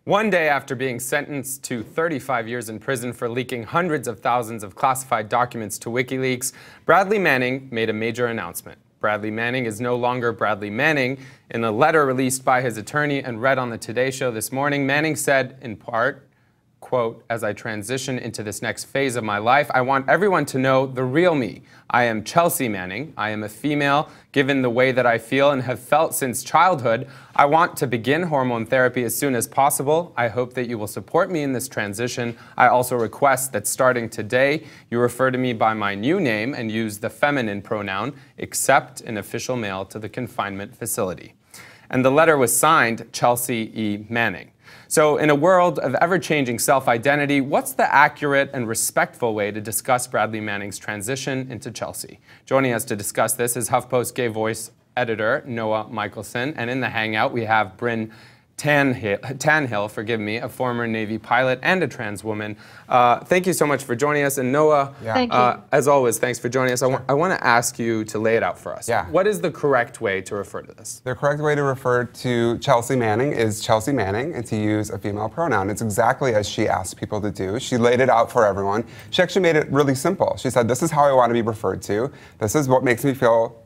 One day after being sentenced to 35 years in prison for leaking hundreds of thousands of classified documents to WikiLeaks, Bradley Manning made a major announcement. Bradley Manning is no longer Bradley Manning. In a letter released by his attorney and read on the Today Show this morning, Manning said, in part, quote, "As I transition into this next phase of my life, I want everyone to know the real me. I am Chelsea Manning. I am a female, given the way that I feel and have felt since childhood. I want to begin hormone therapy as soon as possible. I hope that you will support me in this transition. I also request that starting today, you refer to me by my new name and use the feminine pronoun, except an official male to the confinement facility." And the letter was signed Chelsea E. Manning. So in a world of ever-changing self-identity, what's the accurate and respectful way to discuss Bradley Manning's transition into Chelsea? Joining us to discuss this is HuffPost Gay Voice editor Noah Michelson, and in the Hangout we have Bryn Tanhill, forgive me, a former Navy pilot and a trans woman. Thank you so much for joining us. And Noah, Thank you. As always, thanks for joining us. Sure. I want to ask you to lay it out for us. Yeah. What is the correct way to refer to this? The correct way to refer to Chelsea Manning is Chelsea Manning, and to use a female pronoun. It's exactly as she asked people to do. She laid it out for everyone. She actually made it really simple. She said, this is how I want to be referred to. This is what makes me feel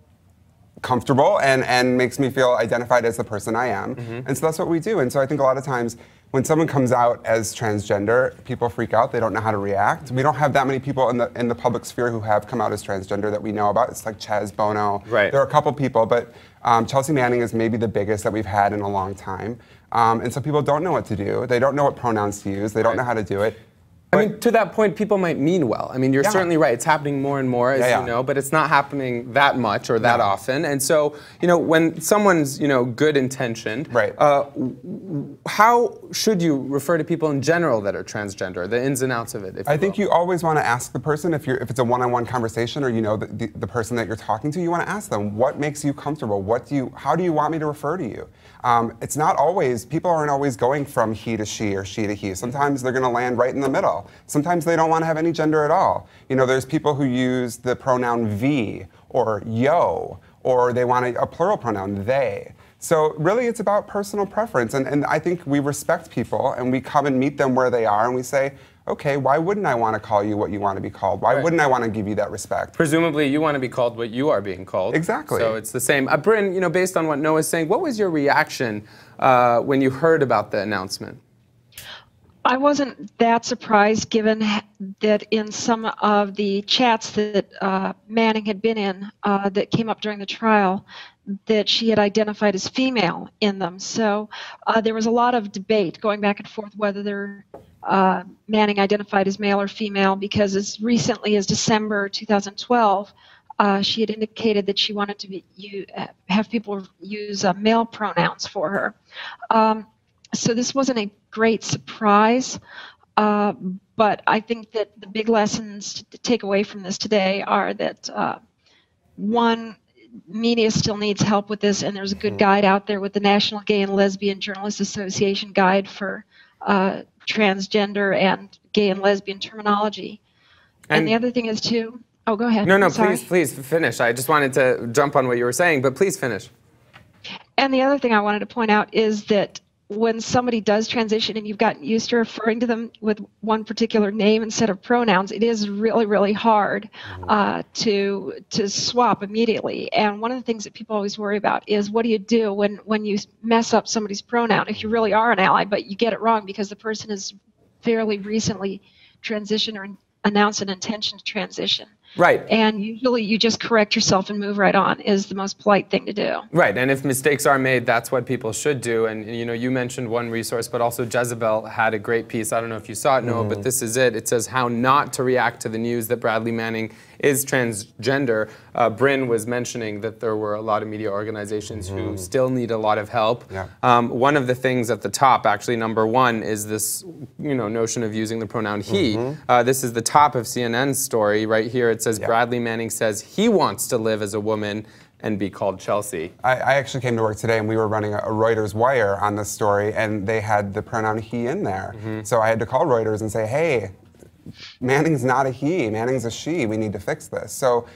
comfortable and makes me feel identified as the person I am. And so that's what we do. And so I think a lot of times when someone comes out as transgender, people freak out. They don't know how to react. We don't have that many people in the public sphere who have come out as transgender that we know about. It's like Ches, Bono. Right. There are a couple people, but Chelsea Manning is maybe the biggest that we've had in a long time. And so people don't know what to do. They don't know what pronouns to use. They don't know how to do it. I mean, to that point, people might mean well. I mean, you're certainly right. It's happening more and more, as you know, but it's not happening that much or that often. And so, you know, when someone's, you know, good intentioned, how should you refer to people in general that are transgender, the ins and outs of it? I think you always want to ask the person, if it's a one-on-one conversation or you know the person that you're talking to, you want to ask them, what makes you comfortable? How do you want me to refer to you? It's not always, people aren't always going from he to she or she to he. Sometimes they're going to land right in the middle. Sometimes they don't want to have any gender at all. You know, there's people who use the pronoun V or yo, or they want a plural pronoun, they. So really it's about personal preference. And I think we respect people and we come and meet them where they are and we say, okay, why wouldn't I want to call you what you want to be called? Why wouldn't I want to give you that respect? Presumably you want to be called what you are being called. Exactly. So it's the same. Bryn, you know, based on what Noah's saying, what was your reaction when you heard about the announcement? I wasn't that surprised, given that in some of the chats that Manning had been in that came up during the trial, that she had identified as female in them. So there was a lot of debate going back and forth whether Manning identified as male or female, because as recently as December 2012, she had indicated that she wanted to have people use male pronouns for her. So this wasn't a great surprise, but I think that the big lessons to take away from this today are that, one, media still needs help with this, and there's a good guide out there with the National Gay and Lesbian Journalists Association guide for transgender and gay and lesbian terminology. And the other thing is, too, oh, go ahead. No, please finish. I just wanted to jump on what you were saying, but please finish. And the other thing I wanted to point out is that when somebody does transition and you've gotten used to referring to them with one particular name instead of pronouns, it is really, really hard to swap immediately. And one of the things that people always worry about is, what do you do when you mess up somebody's pronoun? If you really are an ally, but you get it wrong because the person has fairly recently transitioned or announced an intention to transition. Right. And usually you just correct yourself and move right on is the most polite thing to do. Right, and if mistakes are made, that's what people should do. And you know, you mentioned one resource, but also Jezebel had a great piece. I don't know if you saw it, Noah, but this is it. It says how not to react to the news that Bradley Manning is transgender. Bryn was mentioning that there were a lot of media organizations who still need a lot of help. Yeah. One of the things at the top, actually number one, is this notion of using the pronoun he. This is the top of CNN's story right here. It says Bradley Manning says he wants to live as a woman and be called Chelsea. I actually came to work today and we were running a Reuters wire on this story and they had the pronoun he in there. So I had to call Reuters and say, hey, Manning's not a he, Manning's a she. We need to fix this. So,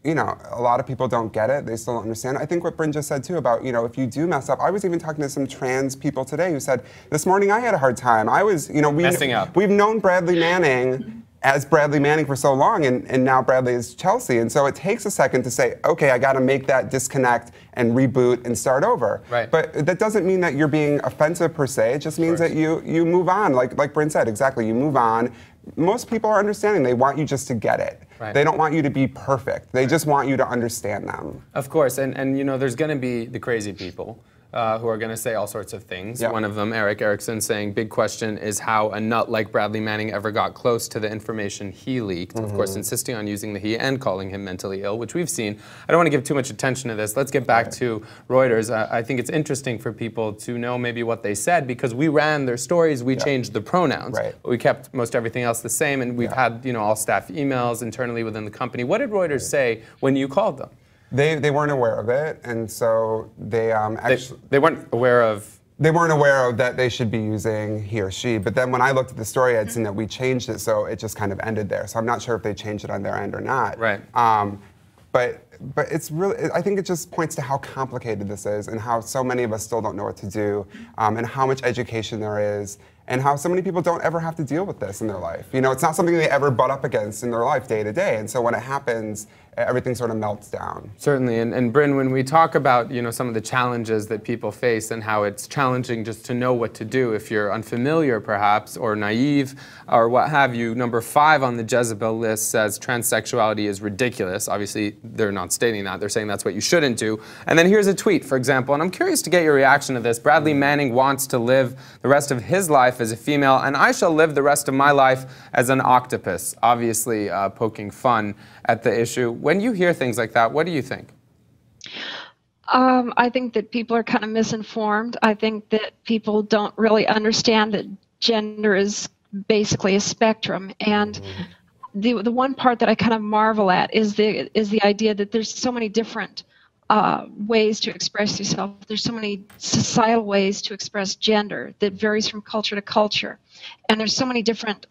you know, a lot of people don't get it. They still don't understand. I think what Bryn just said too about, you know, if you do mess up. I was even talking to some trans people today who said, this morning I had a hard time. I was, you know, we've known Bradley Manning as Bradley Manning for so long, and now Bradley is Chelsea. And so it takes a second to say, okay, I got to make that disconnect and reboot and start over. Right. But that doesn't mean that you're being offensive per se. It just means that you move on. Like Bryn said, exactly, you move on. Most people are understanding. They want you just to get it. Right. They don't want you to be perfect. They just want you to understand them. Of course, and you know, there's going to be the crazy people who are going to say all sorts of things. Yep. One of them, Eric Erickson, saying, big question is how a nut like Bradley Manning ever got close to the information he leaked. Of course, insisting on using the he and calling him mentally ill, which we've seen. I don't want to give too much attention to this. Let's get back to Reuters. I think it's interesting for people to know maybe what they said, because we ran their stories, we changed the pronouns, but we kept most everything else the same, and we've had, you know, all staff emails internally within the company. What did Reuters say when you called them? They weren't aware of it, and so they actually they weren't aware of. They weren't aware of that they should be using he or she. But then when I looked at the story, I'd seen that we changed it, so it just kind of ended there. So I'm not sure if they changed it on their end or not. Right. But it's really, I think it just points to how complicated this is, and how so many of us still don't know what to do, and how much education there is, and how so many people don't ever have to deal with this in their life. You know, it's not something they ever butt up against in their life day to day, and so when it happens, everything sort of melts down. Certainly, and Bryn, when we talk about, you know, some of the challenges that people face and how it's challenging just to know what to do if you're unfamiliar perhaps, or naive, or what have you, number 5 on the Jezebel list says transsexuality is ridiculous. Obviously, they're not stating that, they're saying that's what you shouldn't do. And then here's a tweet, for example, and I'm curious to get your reaction to this. Bradley Manning wants to live the rest of his life as a female, and I shall live the rest of my life as an octopus. Obviously, poking fun at the issue. When you hear things like that, what do you think? I think that people are kind of misinformed. I think that people don't really understand that gender is basically a spectrum. And the one part that I kind of marvel at is the idea that there's so many different ways to express yourself. There's so many societal ways to express gender that varies from culture to culture. And there's so many different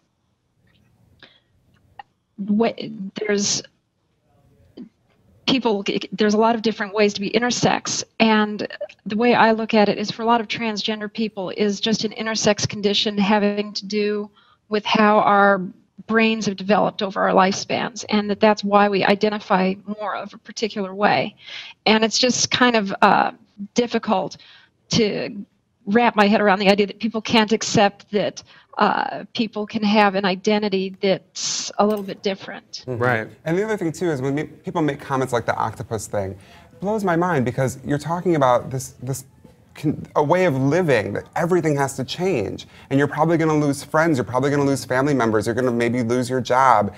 there's a lot of different ways to be intersex, and the way I look at it is, for a lot of transgender people, is just an intersex condition having to do with how our brains have developed over our lifespans, and that's why we identify more of a particular way. And it's just kind of difficult to wrap my head around the idea that people can't accept that people can have an identity that's a little bit different. Right. And the other thing too is when people make comments like the octopus thing, it blows my mind, because you're talking about a way of living that everything has to change, and you're probably going to lose friends, you're probably going to lose family members, you're going to maybe lose your job,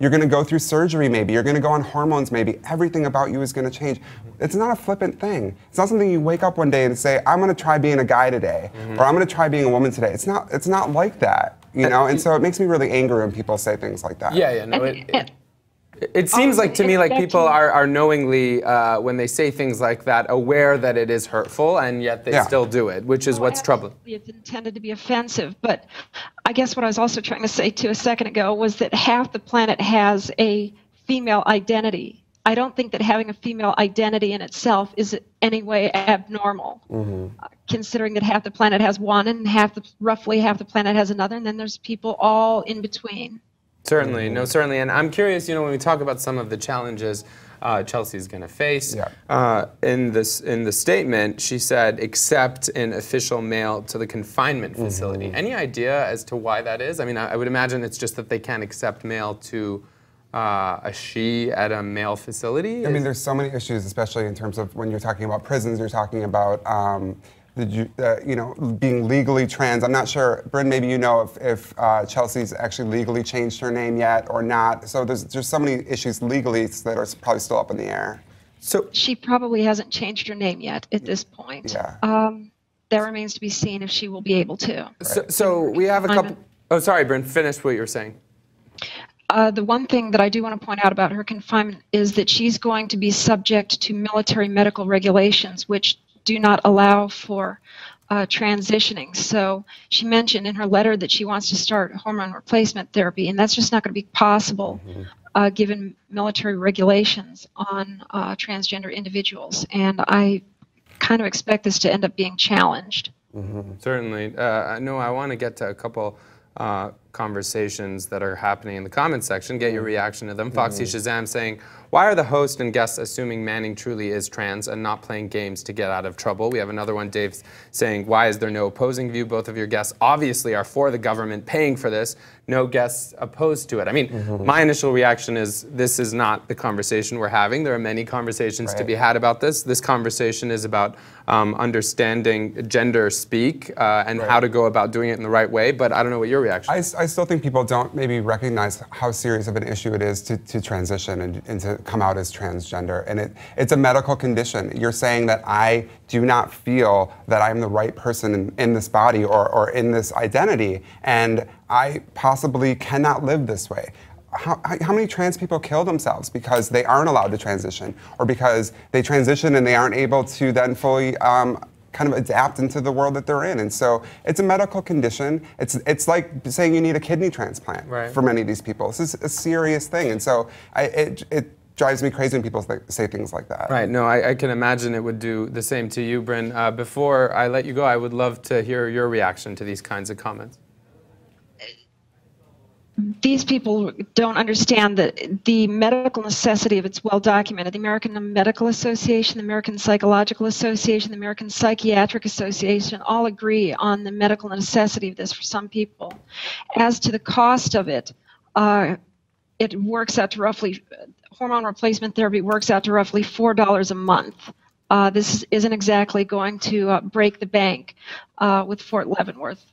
you're going to go through surgery maybe, you're going to go on hormones maybe, everything about you is going to change. It's not a flippant thing. It's not something you wake up one day and say, I'm going to try being a guy today, or I'm going to try being a woman today. It's not like that, you know, and so it makes me really angry when people say things like that. Yeah, no, it seems like to me like people are knowingly, when they say things like that, aware that it is hurtful, and yet they still do it, which is what's troubling. It's intended to be offensive, but I guess what I was also trying to say a second ago was that half the planet has a female identity. I don't think that having a female identity in itself is in any way abnormal, considering that half the planet has one and roughly half the planet has another, and then there's people all in between. Certainly, no, certainly, and I'm curious, you know, when we talk about some of the challenges Chelsea's going to face, in the statement, she said, except in official mail to the confinement facility. Any idea as to why that is? I mean, I would imagine it's just that they can't accept mail to a she at a male facility. I mean, there's so many issues, especially in terms of when you're talking about prisons, you're talking about you know, being legally trans. I'm not sure, Bryn, maybe you know if Chelsea's actually legally changed her name yet or not. So there's so many issues legally that are probably still up in the air. So she probably hasn't changed her name yet at this point. Yeah. That remains to be seen if she will be able to. So we have a couple. Oh, sorry, Bryn. Finish what you were saying. The one thing that I do want to point out about her confinement is that she's going to be subject to military medical regulations, which do not allow for transitioning. So she mentioned in her letter that she wants to start hormone replacement therapy, and that's just not going to be possible given military regulations on transgender individuals. And I kind of expect this to end up being challenged. Certainly. No, I want to get to a couple conversations that are happening in the comments section, get your reaction to them. Foxy Shazam saying, why are the host and guests assuming Manning truly is trans and not playing games to get out of trouble? We have another one, Dave, saying, why is there no opposing view? Both of your guests obviously are for the government paying for this. No guests opposed to it. I mean, my initial reaction is this is not the conversation we're having. There are many conversations to be had about this. This conversation is about understanding gender speak and how to go about doing it in the right way, but I don't know what your reaction is. I still think people don't maybe recognize how serious of an issue it is to transition and to come out as transgender. And it's a medical condition. You're saying that I do not feel that I'm the right person in this body or in this identity, and I possibly cannot live this way. How many trans people kill themselves because they aren't allowed to transition, or because they transition and they aren't able to then fully kind of adapt into the world that they're in? And so it's a medical condition. It's like saying you need a kidney transplant for many of these people. This is a serious thing. And so it drives me crazy when people say things like that. Right. No, I can imagine it would do the same to you, Bryn. Before I let you go, I would love to hear your reaction to these kinds of comments. These people don't understand that the medical necessity of it's well documented. The American Medical Association, the American Psychological Association, the American Psychiatric Association all agree on the medical necessity of this for some people. As to the cost of it, it works out to roughly, hormone replacement therapy works out to roughly $4 a month. This isn't exactly going to break the bank with Fort Leavenworth.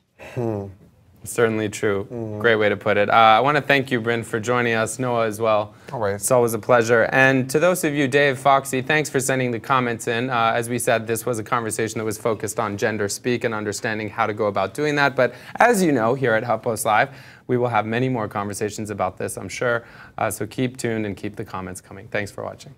Certainly true. Great way to put it. I want to thank you, Bryn, for joining us. Noah as well. Always. It's always a pleasure. And to those of you, Dave, Foxy, thanks for sending the comments in. As we said, this was a conversation that was focused on gender speak and understanding how to go about doing that. But as you know, here at HuffPost Live, we will have many more conversations about this, I'm sure. So keep tuned and keep the comments coming. Thanks for watching.